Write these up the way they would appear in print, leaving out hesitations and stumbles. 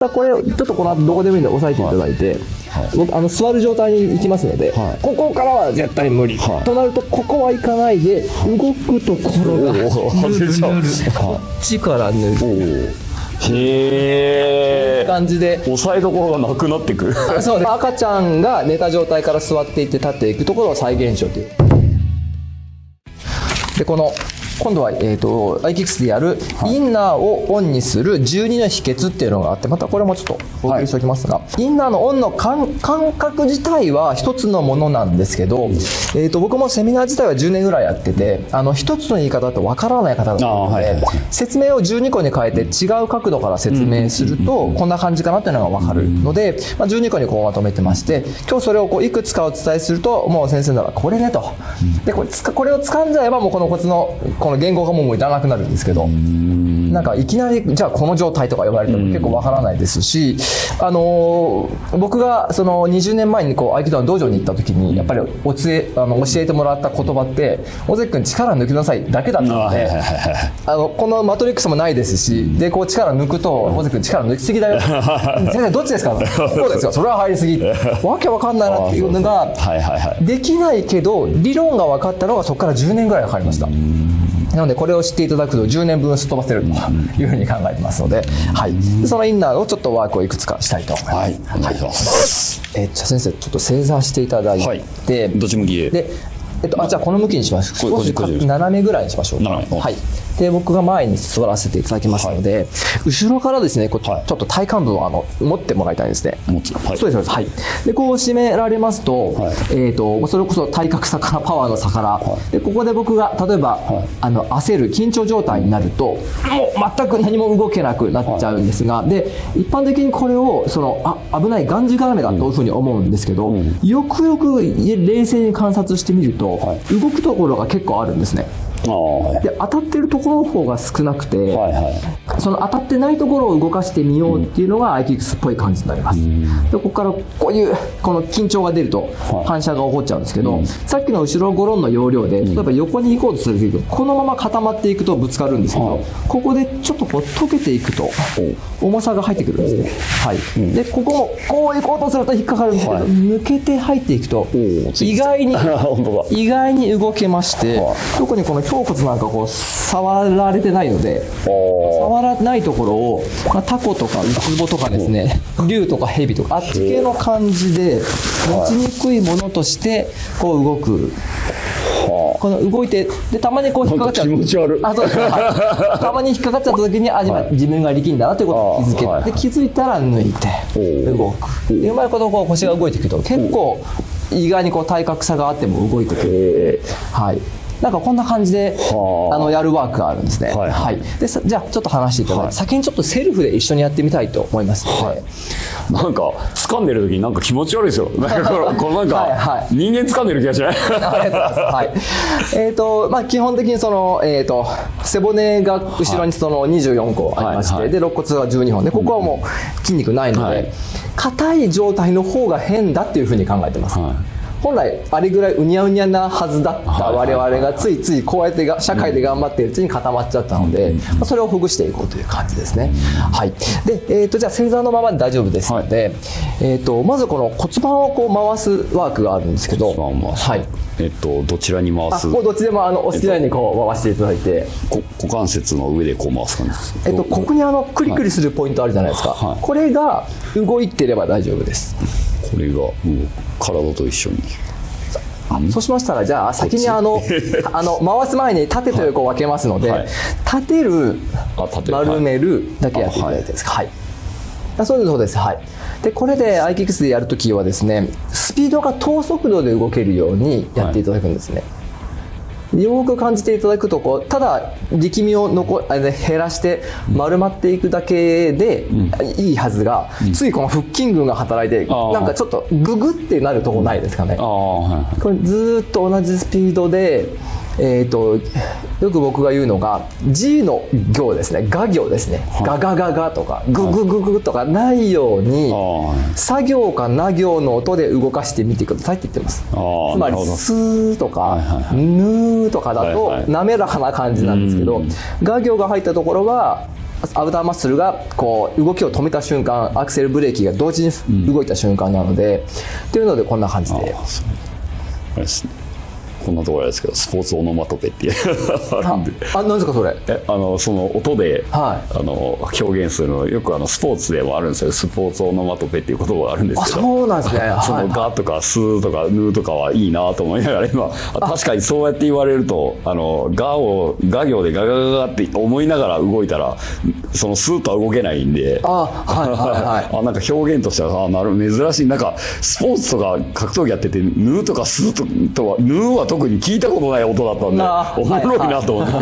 これちょっとこの後どこでもいいんで押さえていただいて、僕座る状態に行きますので、ここからは絶対無理、となるとここは行かないで動くところが外れちゃう。こっちから塗るへえ。感じで押さえどころがなくなってくる。そうです。赤ちゃんが寝た状態から座っていって立っていくところを再現しようという。でこの今度は、アイキックスでやるインナーをオンにする12の秘訣っていうのがあって、またこれもちょっとお送りしておきますが、インナーのオンの感覚自体は一つのものなんですけど、僕もセミナー自体は10年ぐらいやってて、一つの言い方だとわからない方だったので、説明を12個に変えて違う角度から説明するとこんな感じかなっていうのがわかるので、12個にこうまとめてまして、今日それをこういくつかお伝えすると、もう先生ならこれねと、でこれを掴んじゃえばもうこのコツのこの言語がもういらなくなるんですけど、なんかいきなりじゃあこの状態とか言われても結構わからないですし、僕がその20年前にこう合気道の道場に行った時にやっぱり教えてもらった言葉って「尾関君力抜きなさい」だけだったので、このマトリックスもないですし、でこう力抜くと「尾関君力抜きすぎだよ」先生どっちですか?」そうですよ、それは入りすぎ」わけわかんないなっていうのができないけど、理論が分かったのがそこから10年ぐらいかかりました。なのでこれを知っていただくと10年分すっ飛ばせるというふうに考えてますので、そのインナーをちょっとワークをいくつかしたいと思います。お願いします。じゃあ先生ちょっと正座していただいて、どっち向きで、じゃあこの向きにしましょう。少し斜めぐらいにしましょうか。で僕が前に座らせていただきますので、後ろからですねちょっと体幹部を持ってもらいたいですね。そうです、はい。でこう締められますと、それこそ体格差からパワーの差から、でここで僕が例えば、焦る緊張状態になるともう全く何も動けなくなっちゃうんですが、で一般的にこれを危ないがんじがらめだというふうに思うんですけど、よくよく冷静に観察してみると、動くところが結構あるんですね。で当たってるところの方が少なくて、その当たってないところを動かしてみようっていうのがアイキックスっぽい感じになります。でここからこの緊張が出ると反射が起こっちゃうんですけど、さっきの後ろゴロンの要領で例えば横に行こうとするとこのまま固まっていくとぶつかるんですけど、ここでちょっとこう溶けていくと重さが入ってくるんですね。でここもこう行こうとすると引っかかるんですけど、抜けて入っていくと意外に動けまして、特にこの胸骨なんかこう触られてないので、触らないところを、タコとかウツボとかですね、竜とかヘビとかあっち系の感じで持ちにくいものとしてこう動く。この動いてでたまにこう引っかかっちゃう。気持ち悪い。そうです、たまに引っかかっちゃった時に自分が力んだなということを気づけて、気づいたら抜いて動く。うまいことこう腰が動いていくと結構意外にこう体格差があっても動いてくる。なんかこんな感じでやるワークがあるんですね。でじゃあちょっと話していただいて、先にちょっとセルフで一緒にやってみたいと思いますので、なんか掴んでる時になんか気持ち悪いですよ。なんかこのなんか人間掴んでる気がしない。ありがとうございます。基本的にその背骨が後ろにその24個ありまして、で肋骨が12本で、ここはもう筋肉ないので硬い状態の方が変だっていうふうに考えてます。本来あれぐらいうにゃうにゃなはずだった我々がついついこうやって社会で頑張っているうちに固まっちゃったので、それをほぐしていこうという感じですね。で、じゃあ正座のままで大丈夫ですので、まずこの骨盤をこう回すワークがあるんですけど、どちらに回す？どっちでもお好きなようにこう回していただいて、股関節の上でこう回す感じです。ここにクリクリするポイントあるじゃないですか。これが動いてれば大丈夫です。これが体と一緒に。そうしましたら、じゃあ先に回す前に縦と横を分けますので、立てる、丸めるだけやっていただいてですか。そうです。でこれでアイキックスでやるときはですね、スピードが等速度で動けるようにやっていただくんですね。よく感じていただくとただ力みを減らして丸まっていくだけでいいはずが、ついこの腹筋群が働いてなんかちょっとググってなるとこないですかね。これずっと同じスピードで、よく僕が言うのが G の行ですね、ガ行ですね、ガガガガとかググググとかないように、作行かな行の音で動かしてみてくださいって言ってます。つまりスーとかヌーとかだと滑らかな感じなんですけど、ガ行が入ったところはアウターマッスルがこう動きを止めた瞬間、アクセルブレーキが同時に動いた瞬間なので、っていうのでこんな感じで。あれですね、こんなところですけど、スポーツオノマトペっていう何ですかそれ。その音で、はい、表現するのよくスポーツでもあるんですよ。スポーツオノマトペっていう言葉があるんですけど、そうなんですね。そのガとかスとかヌとかはいいなと思いながら今確かにそうやって言われるとガ行でガガガガって思いながら動いたらそのスとは動けないんで、なんか表現としては珍しい。なんかスポーツとか格闘技やっててヌとかスとはヌは特に聞いたことない音だったんでおもろいなと思って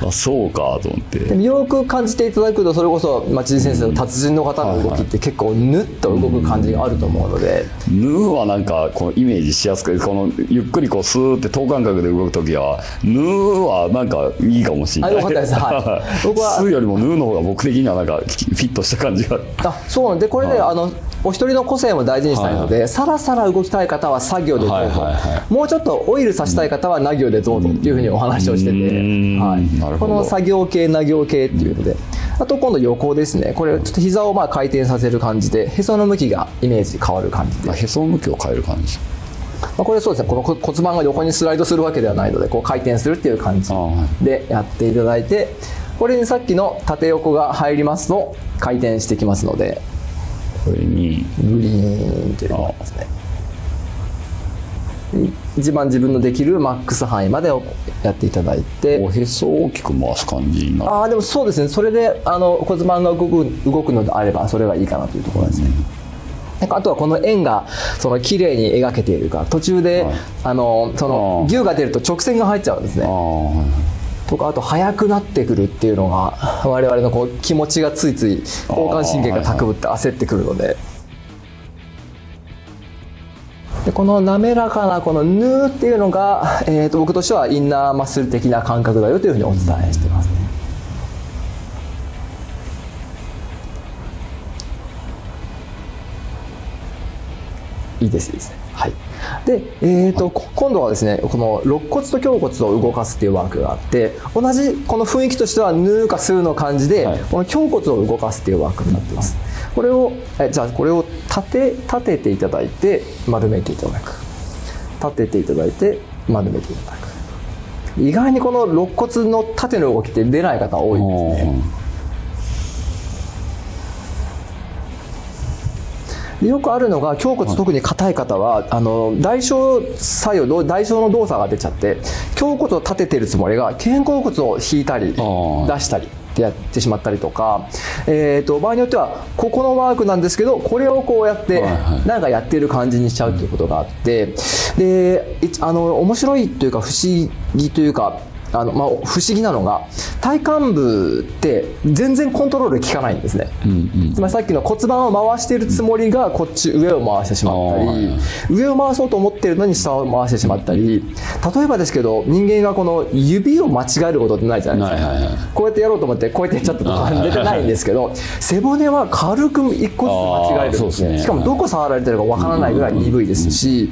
あ、そうかと思って。でもよく感じていただくと、それこそ町地先生の達人の方の動きって結構ヌッと動く感じがあると思うので、ヌはなんかこのイメージしやすく、このゆっくりこうスーって等間隔で動くときはヌはなんかいいかもしれない。よかったです。僕はスーよりもヌの方が僕的にはなんかフィットした感じが。そうなんで、これでお一人の個性も大事にしたいので、さらさら動きたい方は作業でどうぞ、もうちょっとオイルさせたい方は作業でどうぞっていうふうにお話をしてて、この作業系作業系っていうので、あと今度横ですね。これちょっと膝を回転させる感じで、へその向きがイメージ変わる感じで、へその向きを変える感じ。これそうですね、この骨盤が横にスライドするわけではないので、こう回転するっていう感じでやっていただいて、これにさっきの縦横が入りますと回転してきますので、これにグリーンというのがありますね。一番自分のできるマックス範囲までをやっていただいて、おへそを大きく回す感じになる。でもそうですね、それで骨盤が動くのであればそれがいいかなというところですね。あとはこの円がその綺麗に描けているか、途中で、その牛が出ると直線が入っちゃうんですね。とか、あと速くなってくるっていうのが我々のこう気持ちがついつい交感神経が高ぶって焦ってくるので。でこの滑らかなこのヌーっていうのが、僕としてはインナーマッスル的な感覚だよというふうにお伝えしてますね。いいですね。はい。で、今度はですね、この肋骨と胸骨を動かすっていうワークがあって、同じこの雰囲気としてはヌーかスーの感じで、この胸骨を動かすっていうワークになっています。これをじゃあこれを立てていただいて丸めていただく、立てていただいて丸めていただく。意外にこの肋骨の縦の動きって出ない方多いですね。よくあるのが、胸骨特に硬い方は代償作用、代償の動作が出ちゃって、胸骨を立ててるつもりが肩甲骨を引いたり出したりってやってしまったりとか、場合によってはここのワークなんですけど、これをこうやってなんかやってる感じにしちゃうということがあって、で面白いというか不思議というか、不思議なのが、体幹部って全然コントロール効かないんですね。つまりさっきの骨盤を回しているつもりがこっち上を回してしまったり、上を回そうと思っているのに下を回してしまったり、例えばですけど、人間がこの指を間違えることってないじゃないですか。こうやってやろうと思ってこうやってやっちゃったとか出てないんですけど、背骨は軽く一個ずつ間違えるんですね。しかもどこ触られてるかわからないぐらい鈍いですし、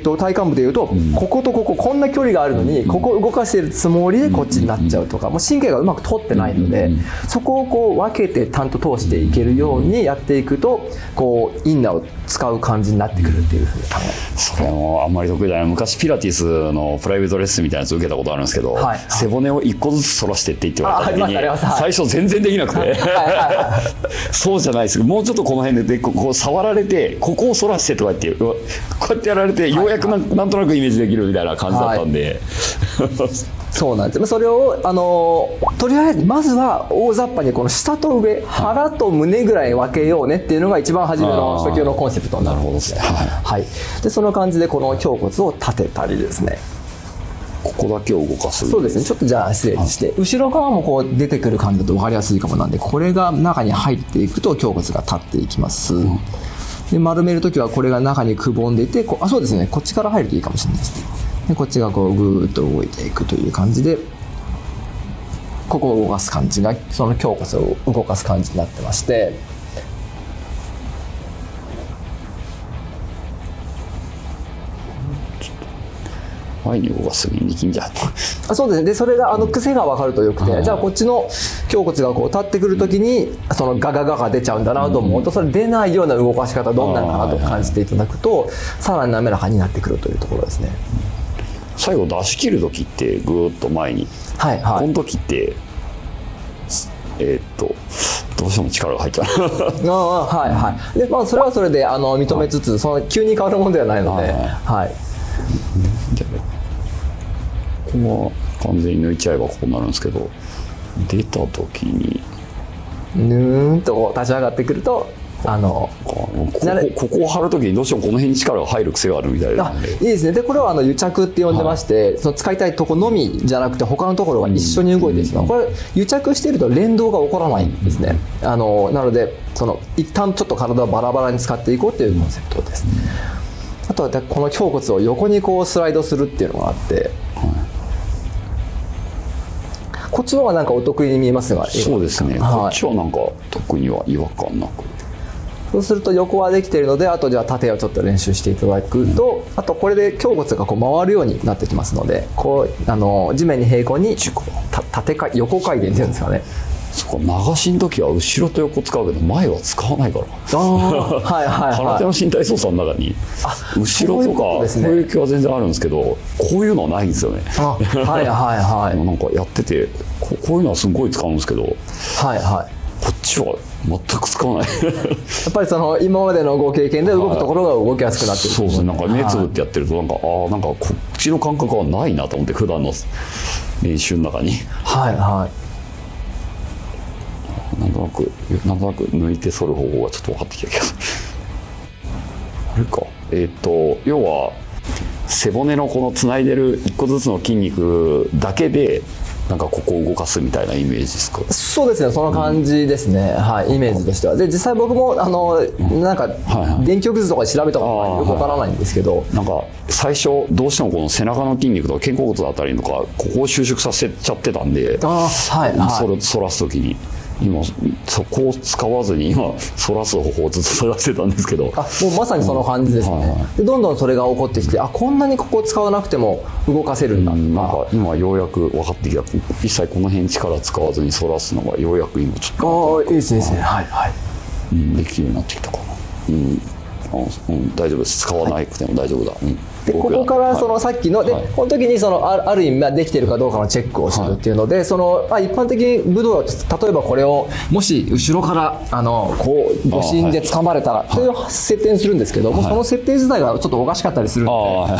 体幹部でいうとこことここ、こんな距離があるのにここを動かしているつもりでこっちになっちゃうとか、もう神経がうまく通ってないので、そこをこう分けてちゃんと通していけるようにやっていくと、こうインナーを使う感じになってくるっていうふうに考えます。それもあんまり得意じゃない。昔ピラティスのプライベートレッスンみたいなやつ受けたことあるんですけど、背骨を一個ずつ反らしてって言われた時に最初全然できなくてそうじゃないです。もうちょっとこの辺でこう触られて、ここを反らしてとかってこうやってやられて、ようやくなんとなくイメージできるみたいな感じだったんで、そうなんです。それをとりあえずまずは大雑把にこの下と上、腹と胸ぐらい分けようねっていうのが一番初めの初級のコンセプトになるんですね。はい。でその感じでこの胸骨を立てたりですね。ここだけを動かす。そうですね。ちょっとじゃあ失礼して、後ろ側もこう出てくる感じだと分かりやすいかもなんで、これが中に入っていくと胸骨が立っていきます。で丸めるときはこれが中にくぼんでいて、そうですね。こっちから入るといいかもしれないですね。でこっちがこうぐーっと動いていくという感じで、ここを動かす感じがその胸骨を動かす感じになってまして、前に動かす時に力んじゃう。そうですね。でそれが癖が分かるとよくて、じゃあこっちの胸骨がこう立ってくる時にそのガガガが出ちゃうんだなと思うと、それ出ないような動かし方どんなのかなと感じていただくとさらに滑らかになってくるというところですね。最後出し切る時ってぐーっと前に、はいはい、この時ってどうしても力が入っちゃうはいはい。でそれはそれで認めつつ、その急に変わるものではないので、はい、ここは完全に抜いちゃえばこうなるんですけど、出た時にぬーんと立ち上がってくるとここを貼るときにどうしてもこの辺に力が入る癖があるみたいな。いいですね。でこれは癒着って呼んでまして、その使いたいとこのみじゃなくて他のところが一緒に動いてしまう。これ癒着していると連動が起こらないんですね。なので一旦ちょっと体をバラバラに使っていこうっていうコンセプトです。あとはこの胸骨を横にこうスライドするっていうのがあって、こっちの方がなんかお得意に見えますが、そうですね、はい、こっちはなんか特には違和感なく。そうすると横はできているので、あとじゃあ縦をちょっと練習していただくと、あとこれで胸骨がこう回るようになってきますので、こう地面に平行に横回転っていうんですかね。そこ流しの時は後ろと横使うけど前は使わないから空手の身体操作の中に後ろとかこういう気は全然あるんですけど、こういうのはないんですよね。なんかやっててこういうのはすごい使うんですけど、こっちは全く使わないやっぱり今までのご経験で動くところが動きやすくなってる。そうですね。なんか目つぶってやってるとなんかこっちの感覚はないなと思って、普段の練習の中になんとなく抜いて反る方法がちょっと分かってきたけどあれか、要は背骨のこのつないでる一個ずつの筋肉だけでなんかここを動かすみたいなイメージですか？そうですね、その感じですね、イメージとしては。で実際僕もなんか電極図とかで調べたことないんでよくわからないんですけど、なんか最初どうしてもこの背中の筋肉とか肩甲骨あたりとかここを収縮させちゃってたんで、反らす時に今そこを使わずに今反らす方法をずっと探してたんですけど、もうまさにその感じですね。でどんどんそれが起こってきて、こんなにここを使わなくても動かせるんだ、なんか今ようやく分かってきた。一切この辺力使わずに反らすのがようやく今ちょっといいですね、できるようになってきたかな。大丈夫です。使わなくても大丈夫だ。でここからさっきので、この時にある意味できてるかどうかのチェックをするっていうので、一般的に武道は例えばこれをもし後ろからこう護身で掴まれたらという設定にするんですけども、その設定自体がちょっとおかしかったりするので、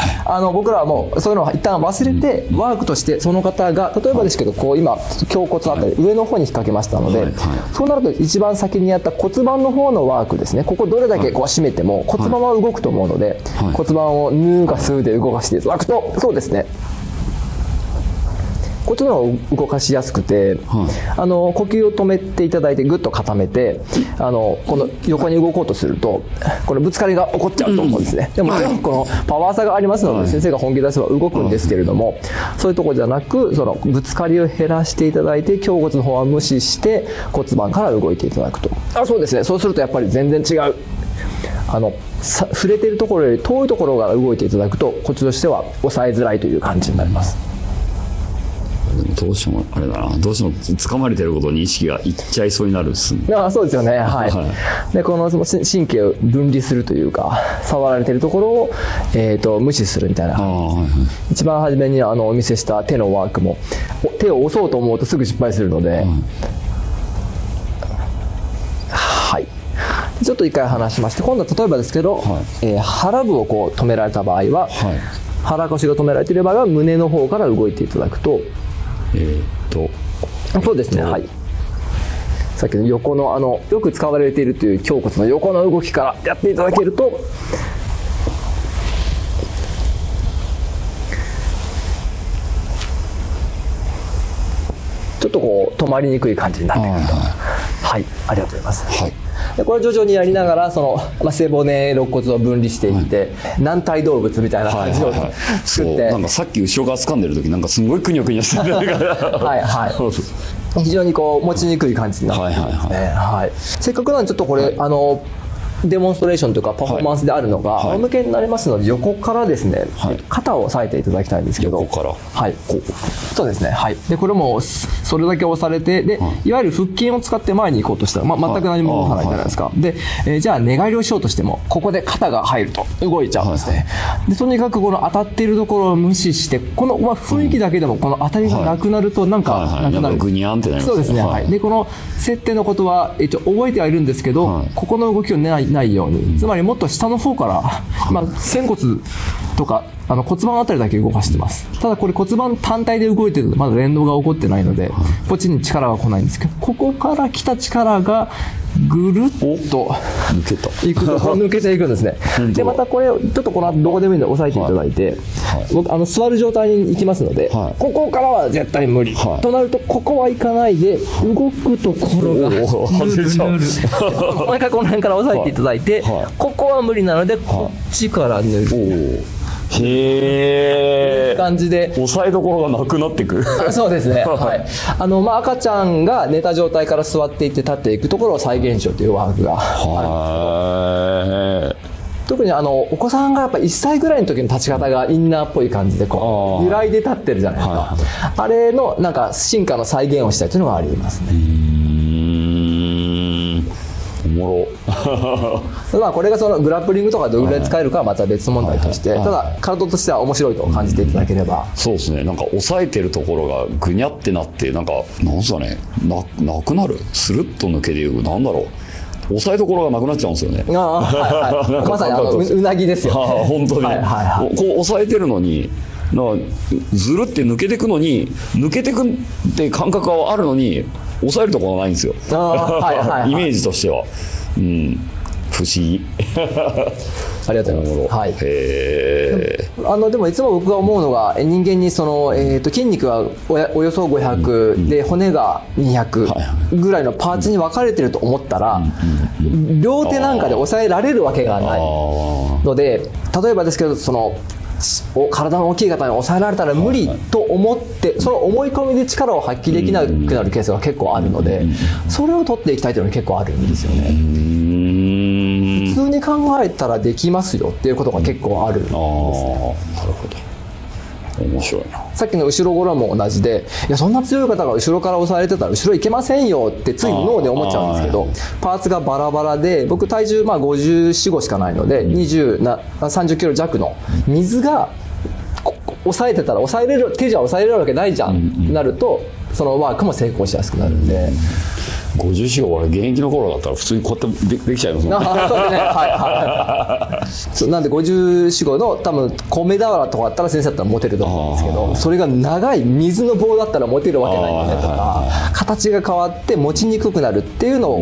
僕らはもうそういうのを一旦忘れて、ワークとしてその方が例えばですけどこう今胸骨あたり上の方に引っ掛けましたので、そうなると一番先にやった骨盤の方のワークですね。ここどれだけこう締めても骨盤は動くと思うので、骨盤をヌーかスーで動かしていただくと、そうですね、こっちの方が動かしやすくて、呼吸を止めていただいてグッと固めて、この横に動こうとするとこのぶつかりが起こっちゃうと思うんですね。でもこのパワー差がありますので、先生が本気出せば動くんですけれども、そういうところじゃなく、そのぶつかりを減らしていただいて、胸骨の方は無視して骨盤から動いていただくと。そうですね。そうするとやっぱり全然違う。触れているところより遠いところから動いていただくと、こっちとしては抑えづらいという感じになります。どうしてもあれだな、どうしても掴まれてることに意識がいっちゃいそうになるんですね。そうですよね。でこの神経を分離するというか、触られているところを、無視するみたいな。一番初めにお見せした手のワークも、手を押そうと思うとすぐ失敗するので、ちょっと一回離しまして、今度は例えばですけど、腹部をこう止められた場合は、腹腰が止められている場合は胸の方から動いていただくと、そうですね、さっきの横のよく使われているという胸骨の横の動きからやっていただけると、ちょっとこう止まりにくい感じになってくると。ありがとうございます。でこれ徐々にやりながら背骨肋骨を分離していって、軟体動物みたいな感じを作って、なんかさっき後ろ側掴んでる時なんかすごいくにょくにょしてる非常にこう持ちにくい感じになってますね。せっかくなんでちょっとこれデモンストレーションとかパフォーマンスであるのが仰向けになりますので、横からですね、肩を押さえていただきたいんですけど、横から、はい、こうそうですね、はい、でこれもそれだけ押されて、でいわゆる腹筋を使って前に行こうとしたら、全く何も動かないじゃないですか。で、じゃあ寝返りをしようとしてもここで肩が入ると動いちゃうんですね。でとにかくこの当たっているところを無視して、この雰囲気だけでもこの当たりがなくなると、なんかなくなる、グニャンってなりますね。そうですね、はい。でこの設定のことは覚えてはいるんですけど、ここの動きをないように、つまりもっと下の方から、仙骨とか骨盤あたりだけ動かしてます。ただこれ骨盤単体で動いてるとまだ連動が起こってないので、こっちに力が来ないんですけど、ここから来た力がぐるっと抜けた抜けていくんですね。でまたこれちょっとこの後どこでもいいので押さえていただいて、僕座る状態に行きますので、ここからは絶対無理、となるとここは行かないで動くところが外れちゃう。もう一回この辺から押さえていただいて、ここは無理なのでこっちから塗る。へえ、感じで押さえどころがなくなってくる。そうですね、はい。赤ちゃんが寝た状態から座っていって立っていくところを再現しようというワークがある。特にお子さんがやっぱ1歳ぐらいの時の立ち方がインナーっぽい感じでこう揺らいで立ってるじゃないですか。あれのなんか進化の再現をしたいというのがありますね。おもろこれがそのグラップリングとかどれぐらい使えるかはまた別問題として、ただ体としては面白いと感じていただければ。そうですね、なんか押さえてるところがぐにゃってなって、なんすかね、なくなる、スルッと抜けていく、なんだろう、押さえどころがなくなっちゃうんですよね。まさにうなぎですよね。本当に、こう押さえてるのにずるって抜けていくのに、抜けてくって感覚はあるのに抑えるところがないんですよ。イメージとしては、不思議。ありがとうございます。はい。へでもいつも僕が思うのが、人間に筋肉はおよそ500で骨が200ぐらいのパーツに分かれてると思ったら、両手なんかで抑えられるわけがないので、例えばですけど体の大きい方に抑えられたら無理と思って、その思い込みで力を発揮できなくなるケースが結構あるので、それを取っていきたいというのが結構あるんですよね。普通に考えたらできますよっていうことが結構あるんですね。なるほど、面白いな。さっきの後ろ頃も同じで、いやそんな強い方が後ろから押されてたら後ろ行けませんよってつい脳で思っちゃうんですけど、パーツがバラバラで、僕体重54、5しかないので、30キロ弱の水が押さえてたら抑えれる、手じゃ抑えれるわけないじゃん、なるとそのワークも成功しやすくなるんで。54が俺現役の頃だったら普通にこうやってできちゃいますもんね。なんで54、5の多分米俵とかだったら先生だったら持てると思うんですけど、それが長い水の棒だったら持てるわけないよねとか、形が変わって持ちにくくなるっていうの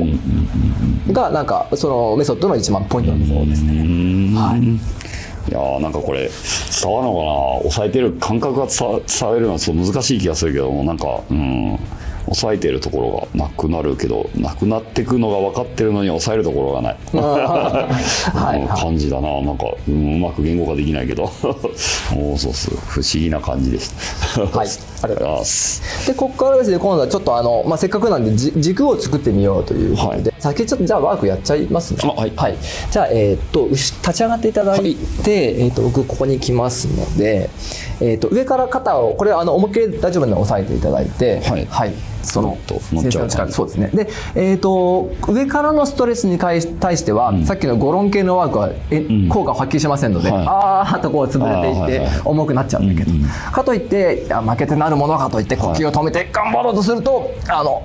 がなんかそのメソッドの一番ポイントのそうですね。いやなんかこれ伝わるのかな、押さえてる感覚が伝えるのはそう難しい気がするけども、なんか押さえてるところがなくなるけど、なくなっていくのが分かってるのに抑えるところがない感じだな。なんかうまく言語化できないけどそう不思議な感じでした。はい、ありがとうございます。でここからですね、今度はちょっとせっかくなんで軸を作ってみようということで、先ちょっとじゃあワークやっちゃいますね。じゃあ立ち上がっていただいて、僕ここに来ますので、上から肩をこれ思いっきり大丈夫なので押さえていただいて、その先生の力、そうですね。で、上からのストレスに対しては、さっきのゴロン系のワークは効果を発揮しませんので、あーっとこう潰れていって重くなっちゃうんだけど、かといって負けてなるものかといって呼吸を止めて頑張ろうとすると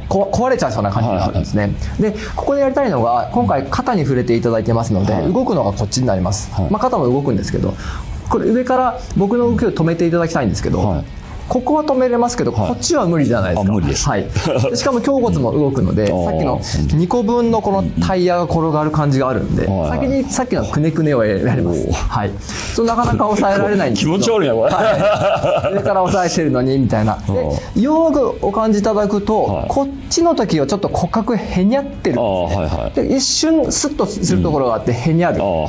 壊れちゃいそうな感じがあるんですね。でここでやりたいのが、今回肩に触れていただいてますので、動くのがこっちになります。肩も動くんですけど、これ上から僕の動きを止めていただきたいんですけど、ここは止めれますけど、こっちは無理じゃないですか。無理です。しかも胸骨も動くので、さっきの2個分のこのタイヤが転がる感じがあるんで、先にさっきのくねくねをやります。なかなか抑えられないんですけど、気持ち悪いなこれ。上から押さえてるのにみたいな。でよくお感じいただくと、こっちの時はちょっと骨格へにゃってるんですね。で一瞬スッとするところがあってへにゃる。こ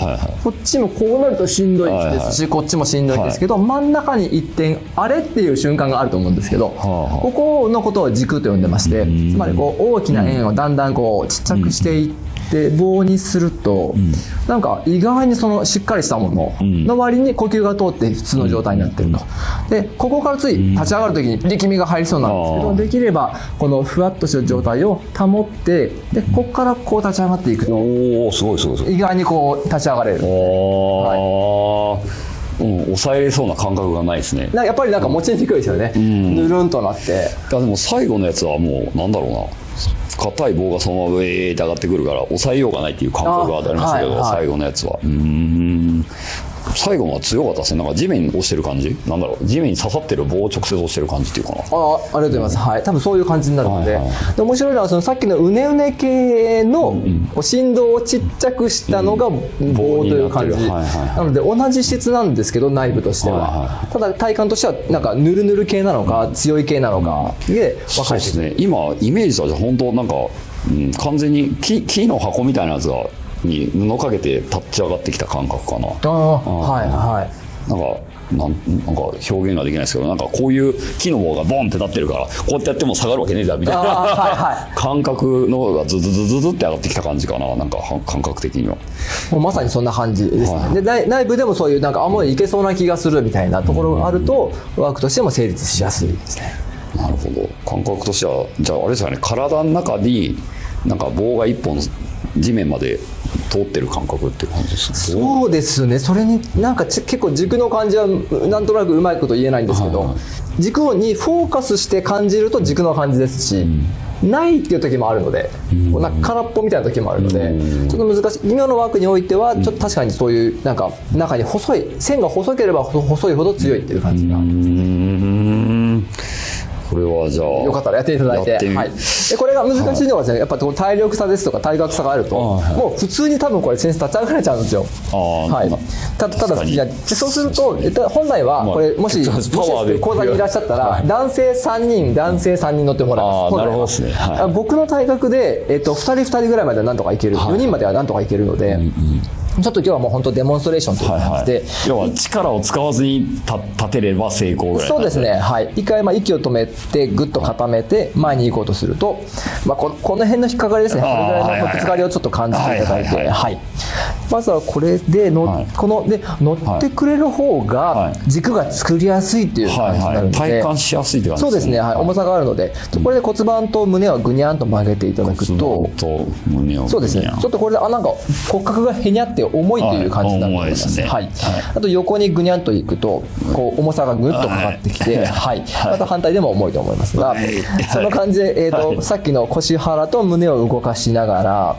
っちもこうなるとしんどいですし、こっちもしんどいですけど、真ん中に一点あれっていう瞬間があると思うんですけど、ここのことを軸と呼んでまして、つまりこう大きな円をだんだんこうちっちゃくしていっで棒にすると、なんか意外にそのしっかりしたものの割に呼吸が通って普通の状態になってると。でここからつい立ち上がる時に力みが入りそうなんですけど、できればこのふわっとした状態を保って、でここからこう立ち上がっていくと、おお、すごいすごいすごい。意外にこう立ち上がれる。抑えれそうな感覚がないですね。やっぱりなんか持ちにくいですよね、ぬるんとなって。でも最後のやつはもうなんだろうな、硬い棒がそのまま上って上がってくるから抑えようがないっていう感覚がありましたけど、最後のやつは最後は強かったですね。なんか地面に押してる感じ、なんだろう、地面に刺さってる棒を直接押してる感じっていうかな。ありがとうございます。はい、多分そういう感じになるので、で面白いのはそのさっきのうねうね系の振動をちっちゃくしたのが棒という感じなので、同じ質なんですけど内部としては、ただ体感としてはなんかぬるぬる系なのか強い系なのかで分かれてる。そうですね、今イメージとしては本当なんか、完全に木の箱みたいなやつがに布かけて立ち上がってきた感覚かな。はいはい。なんか表現ができないですけど、なんかこういう木の棒がボンって立ってるからこうやってやっても下がるわけねえだみたいな感覚のがズズズズズって上がってきた感じかな、なんか感覚的には。もうまさにそんな感じですね。で内部でもそういうなんかもういけそうな気がするみたいなところがあると、ワークとしても成立しやすいですね。なるほど。感覚としてはじゃああれですかね、体の中になんか棒が一本地面まで通ってる感覚っていう感じです。そうですね。それになんか結構軸の感じはなんとなくうまいこと言えないんですけど、軸にフォーカスして感じると軸の感じですし、ないっていう時もあるので、なんか空っぽみたいな時もあるので、ちょっと難しい微妙なワークにおいてはちょっと確かにそういうなんか中に細い線が細ければ細いほど強いっていう感じが。これはじゃあよかったらやっていただいて、はい、でこれが難しいのはですね、やっぱり体力差ですとか体格差があると、もう普通に多分これ先生立ち上がれちゃうんですよ。はい、ただいやそうすると本来はこれもし講座にいらっしゃったら男性3人乗ってもらいます。なるほどですね。僕の体格で2人ぐらいまではなんとかいける、4人まではなんとかいけるので。ちょっと今日はもう本当デモンストレーションという感じで、要は力を使わずに立てれば成功ぐらい。そうですね、はい、一回息を止めてぐっと固めて前に行こうとすると、この辺の引っかかりですね、これぐらいのぶつかりをちょっと感じていただいて、まずはこれで乗ってくれる方が軸が作りやすいっていう感じになるので、体感しやすいって感じですね。そうですね、重さがあるので、これで骨盤と胸をぐにゃんと曲げていただくと、そうですね、ちょっとこれでなんか骨格がへにゃって重いという感じになると思います。あと横にぐにゃんといくとこう重さがぐっとかかってきて、また反対でも重いと思いますが、その感じで、さっきの腰腹と胸を動かしながら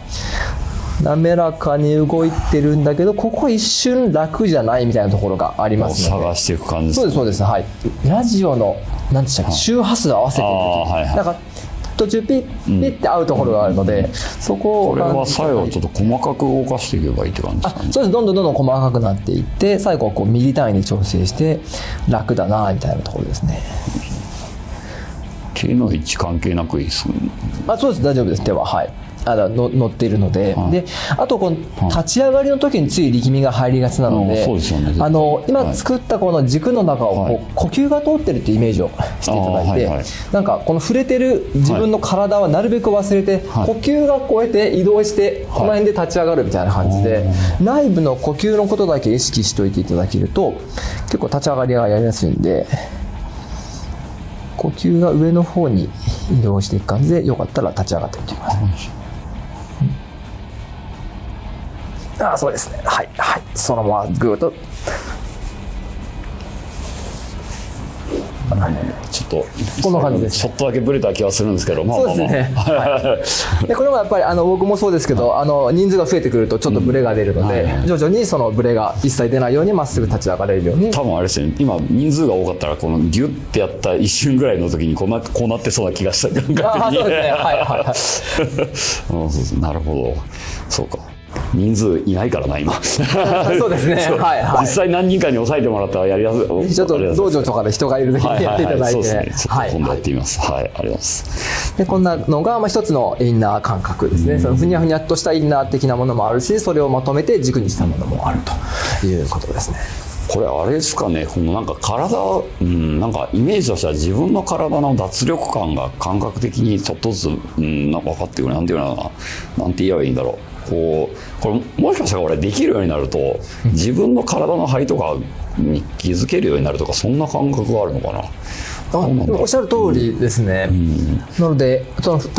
滑らかに動いてるんだけど、ここ一瞬楽じゃないみたいなところがありますので、探していく感じですね。そうです、はい、ラジオの何でしたっけ、周波数合わせてる時、なんか途中ピッピッって合うところがあるので、そこをこれは最後ちょっと細かく動かしていけばいいって感じですかね。そうです、どんどん細かくなっていって、最後はこうミリ単位に調整して楽だなみたいなところですね。手の位置関係なくいいですね。そうです、大丈夫です。手は乗っているので、であとこの立ち上がりの時につい力みが入りがちなので、今作ったこの軸の中を呼吸が通ってるっていうイメージをしていただいて、なんかこの触れてる自分の体はなるべく忘れて、呼吸がこうやって移動してこの辺で立ち上がるみたいな感じで、内部の呼吸のことだけ意識しておいていただけると結構立ち上がりがやりやすいんで、呼吸が上の方に移動していく感じで、よかったら立ち上がってみてください。そうですね、はい、そのままぐーっとちょっとこんな感じです。ちょっとだけブレた気がするんですけど、そうですね。でこれもやっぱり僕もそうですけど、人数が増えてくるとちょっとブレが出るので、徐々にそのブレが一切出ないようにまっすぐ立ち上がれるように。多分あれですね、今人数が多かったらこのギュッてやった一瞬ぐらいの時にこうなってそうな気がした感覚に。そうですね、なるほど、そうか。人数いないからな今。そうですね。実際何人かに抑えてもらったらやりやすい。ちょっと道場とかで人がいる時にやっていただいて、そうですね。ちょっと今度やってみます。はい、ありがとうございます。でこんなのが一つのインナー感覚ですね。そのふにゃふにゃっとしたインナー的なものもあるし、それをまとめて軸にしたものもあるということですね。これあれですかね、このなんか体、なんかイメージとしては自分の体の脱力感が感覚的にちょっとずつ、分かってくる、なんていうのかな、なんて言えばいいんだろう。これもしかしたら俺できるようになると自分の体の張りとかに気づけるようになるとか、そんな感覚があるのかな。おっしゃる通りですね、なので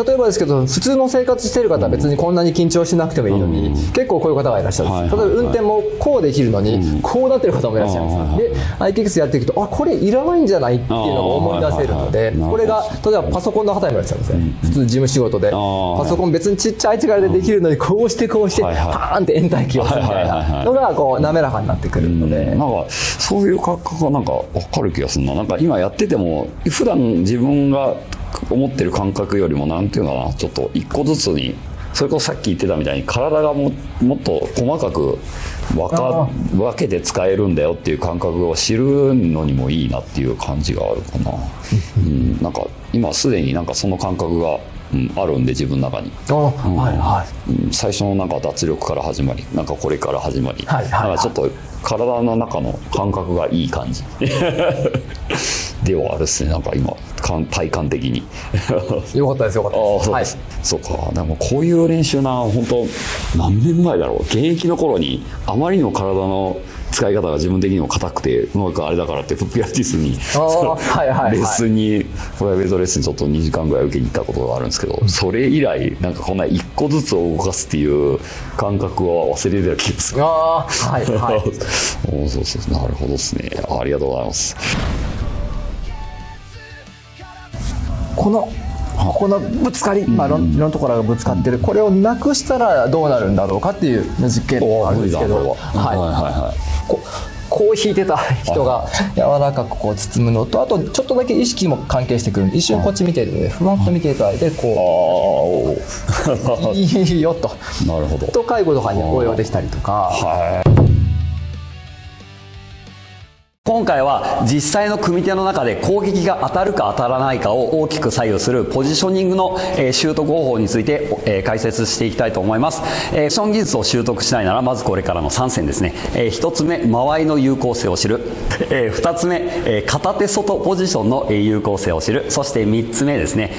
例えばですけど、普通の生活している方は別にこんなに緊張しなくてもいいのに、結構こういう方がいらっしゃるんです。例えば運転もこうできるのに、こうなってる方もいらっしゃいます。で iKicks やっていくと、これいらないんじゃないっていうのを思い出せるので、これが例えばパソコンの方にもいらっしゃるんですね。普通事務仕事でパソコン別にちっちゃい力でできるのに、こうしてパーンってエンターキーを押すみたいなのがこう滑らかになってくるので、なんかそういう感覚がなんか分かる気がするな。なんか今やってても普段自分が思ってる感覚よりもなんていうのかな、ちょっと一個ずつに、それこそさっき言ってたみたいに体がもっと細かく分けて使えるんだよっていう感覚を知るのにもいいなっていう感じがあるかな。なんか今すでになんかその感覚があるんで、自分の中に、最初のなんか脱力から始まり、なんかこれから始まり、なんかちょっと体の中の感覚がいい感じではあるですね。なんか今体感的によかったですよかったです。そうか。でもこういう練習な、本当何年前だろう、現役の頃にあまりにも体の使い方が自分的にも硬くてうまくあれだからってピラティスにレッスンに、プライベートレッスンちょっと2時間ぐらい受けに行ったことがあるんですけど、それ以来なんかこんな一個ずつを動かすっていう感覚は忘れてた気がする。そうそう、なるほどですね。ありがとうございます。このぶつかり、いろんなところがぶつかってる、これをなくしたらどうなるんだろうかっていう実験があるんですけど、こう引いてた人が柔らかくこう包むのと、あとちょっとだけ意識も関係してくるんで、一瞬こっち見てるのでふわっと見ていただいて、こういいよと、なるほど、と介護とかに応用できたりとか。今回は実際の組み手の中で攻撃が当たるか当たらないかを大きく左右するポジショニングの習得方法について解説していきたいと思います。ポジション技術を習得したいなら、まずこれからの3選ですね。1つ目、間合いの有効性を知る。2つ目、片手外ポジションの有効性を知る。そして3つ目ですね、